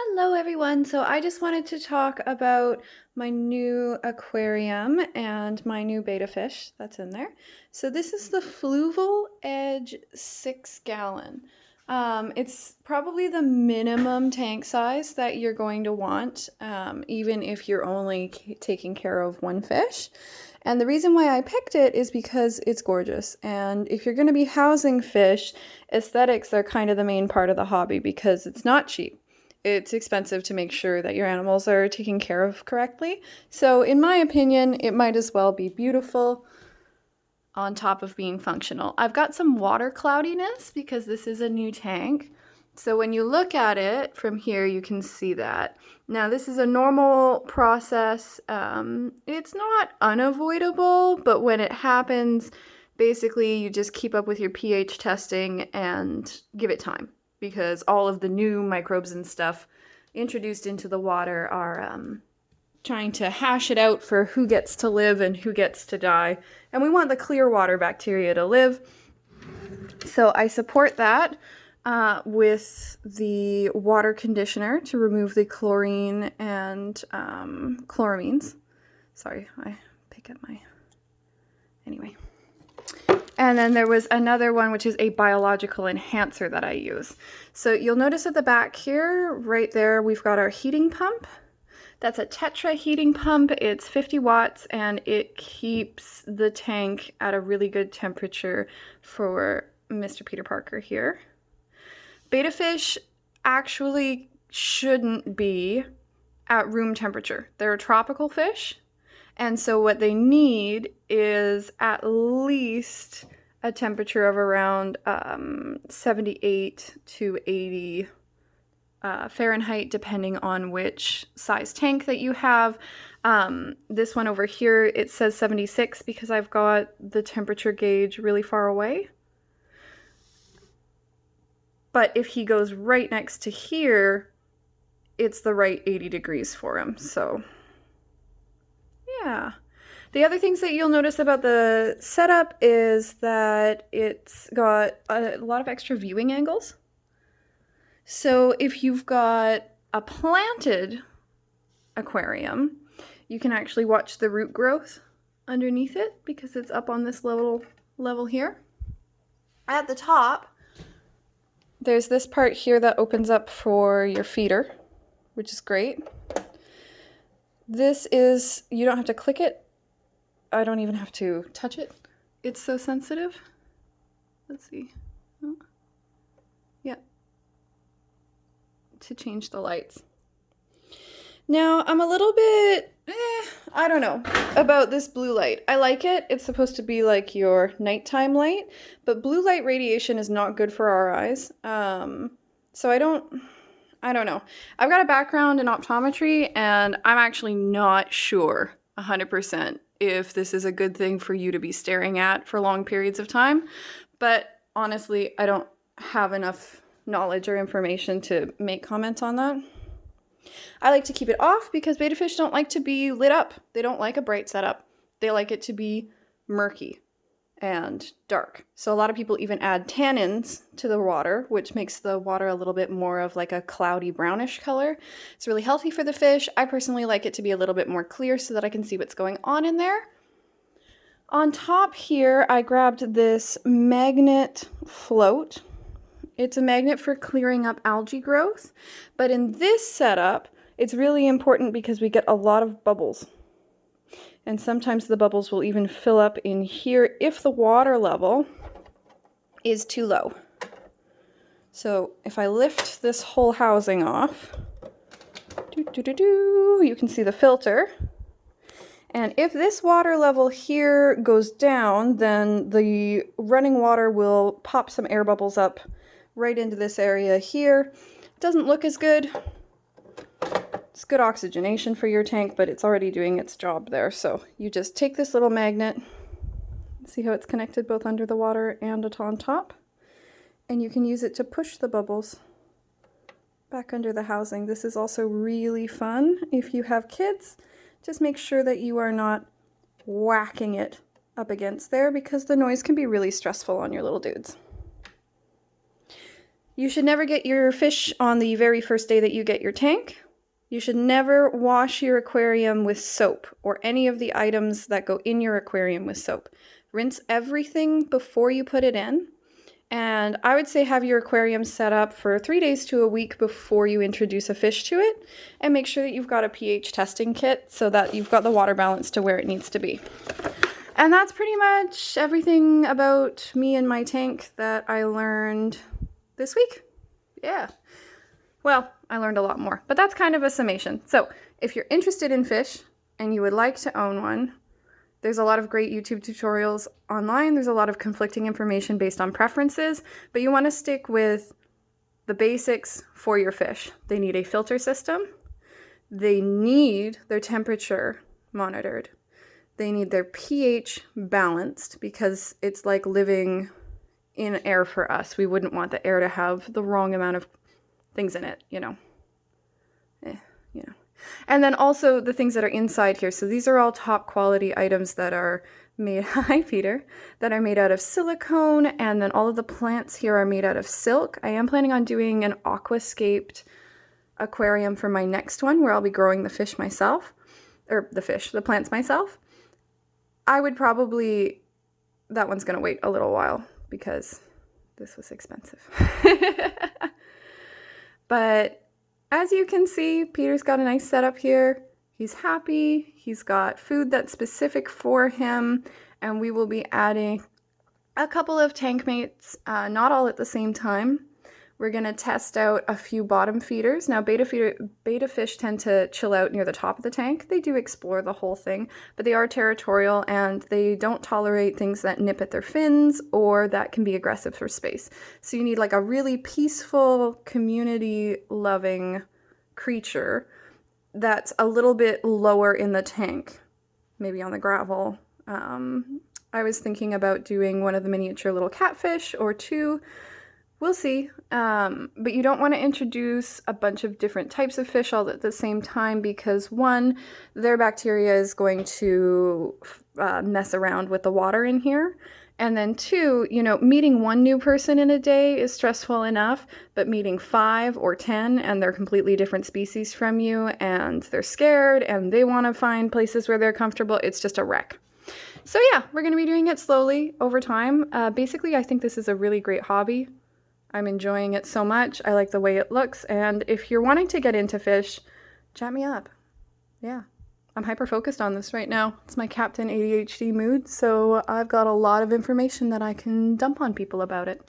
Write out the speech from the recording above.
Hello everyone. So I just wanted to talk about my new aquarium and my new betta fish that's in there. So this is the Fluval Edge 6 gallon. It's probably the minimum tank size that you're going to want, even if you're only taking care of one fish. And the reason why I picked it is because it's gorgeous. And if you're going to be housing fish, aesthetics are kind of the main part of the hobby because it's not cheap. It's expensive to make sure that your animals are taken care of correctly. So in my opinion, it might as well be beautiful on top of being functional. I've got some water cloudiness because this is a new tank. So when you look at it from here, you can see that. Now this is a normal process. It's not unavoidable, but when it happens, basically you just keep up with your pH testing and give it time, because all of the new microbes and stuff introduced into the water are trying to hash it out for who gets to live and who gets to die. And we want the clear water bacteria to live. So I support that with the water conditioner to remove the chlorine and chloramines. Sorry, I pick up my... Anyway. And then there was another one, which is a biological enhancer that I use. So you'll notice at the back here, right there, we've got our heating pump. That's a Tetra heating pump. It's 50 watts and it keeps the tank at a really good temperature for Mr. Peter Parker here. Betta fish actually shouldn't be at room temperature. They're a tropical fish. And so what they need is at least a temperature of around 78 to 80 Fahrenheit, depending on which size tank that you have. This one over here, it says 76 because I've got the temperature gauge really far away. But if he goes right next to here, it's the right 80 degrees for him. So yeah. The other things that you'll notice about the setup is that it's got a lot of extra viewing angles. So if you've got a planted aquarium, you can actually watch the root growth underneath it because it's up on this level here. At the top, there's this part here that opens up for your feeder, which is great. This is, you don't have to click it. I don't even have to touch it. It's so sensitive. Let's see. Oh. Yeah. To change the lights. Now, I'm a little bit, I don't know, about this blue light. I like it. It's supposed to be like your nighttime light, but blue light radiation is not good for our eyes. So I don't know. I've got a background in optometry, and I'm actually not sure 100% if this is a good thing for you to be staring at for long periods of time. But honestly, I don't have enough knowledge or information to make comments on that. I like to keep it off because betta fish don't like to be lit up. They don't like a bright setup. They like it to be murky and dark. So a lot of people even add tannins to the water, which makes the water a little bit more of like a cloudy brownish color. It's really healthy for the fish. I personally like it to be a little bit more clear so that I can see what's going on in there. On top here, I grabbed this magnet float. It's a magnet for clearing up algae growth, but in this setup, it's really important because we get a lot of bubbles. And sometimes the bubbles will even fill up in here if the water level is too low. So if I lift this whole housing off, you can see the filter. And if this water level here goes down, then the running water will pop some air bubbles up right into this area here. Doesn't look as good. It's good oxygenation for your tank, but it's already doing its job there. So you just take this little magnet, see how it's connected both under the water and on top, and you can use it to push the bubbles back under the housing. This is also really fun if you have kids. Just make sure that you are not whacking it up against there because the noise can be really stressful on your little dudes. You should never get your fish on the very first day that you get your tank. You should never wash your aquarium with soap or any of the items that go in your aquarium with soap. Rinse everything before you put it in. And I would say have your aquarium set up for 3 days to a week before you introduce a fish to it. And make sure that you've got a pH testing kit so that you've got the water balance to where it needs to be. And that's pretty much everything about me and my tank that I learned this week. Yeah. Well, I learned a lot more, but that's kind of a summation. So if you're interested in fish and you would like to own one, there's a lot of great YouTube tutorials online. There's a lot of conflicting information based on preferences, but you want to stick with the basics for your fish. They need a filter system. They need their temperature monitored. They need their pH balanced because it's like living in air for us. We wouldn't want the air to have the wrong amount of things in it, you know. And then also the things that are inside here. So these are all top quality items that are made, hi Peter, that are made out of silicone, and then all of the plants here are made out of silk. I am planning on doing an aquascaped aquarium for my next one where I'll be growing the fish myself, or the plants myself. I would probably, that one's gonna wait a little while because this was expensive. But as you can see, Peter's got a nice setup here. He's happy. He's got food that's specific for him. And we will be adding a couple of tank mates, not all at the same time. We're going to test out a few bottom feeders. Now, beta fish tend to chill out near the top of the tank. They do explore the whole thing, but they are territorial and they don't tolerate things that nip at their fins or that can be aggressive for space. So you need like a really peaceful, community-loving creature that's a little bit lower in the tank, maybe on the gravel. I was thinking about doing one of the miniature little catfish or two. We'll see, but you don't want to introduce a bunch of different types of fish all at the same time because one, their bacteria is going to mess around with the water in here. And then two, you know, meeting one new person in a day is stressful enough, but meeting 5 or 10 and they're completely different species from you and they're scared and they want to find places where they're comfortable, it's just a wreck. So yeah, we're going to be doing it slowly over time. Basically, I think this is a really great hobby. I'm enjoying it so much. I like the way it looks. And if you're wanting to get into fish, chat me up. Yeah, I'm hyper-focused on this right now. It's my Captain ADHD mood, so I've got a lot of information that I can dump on people about it.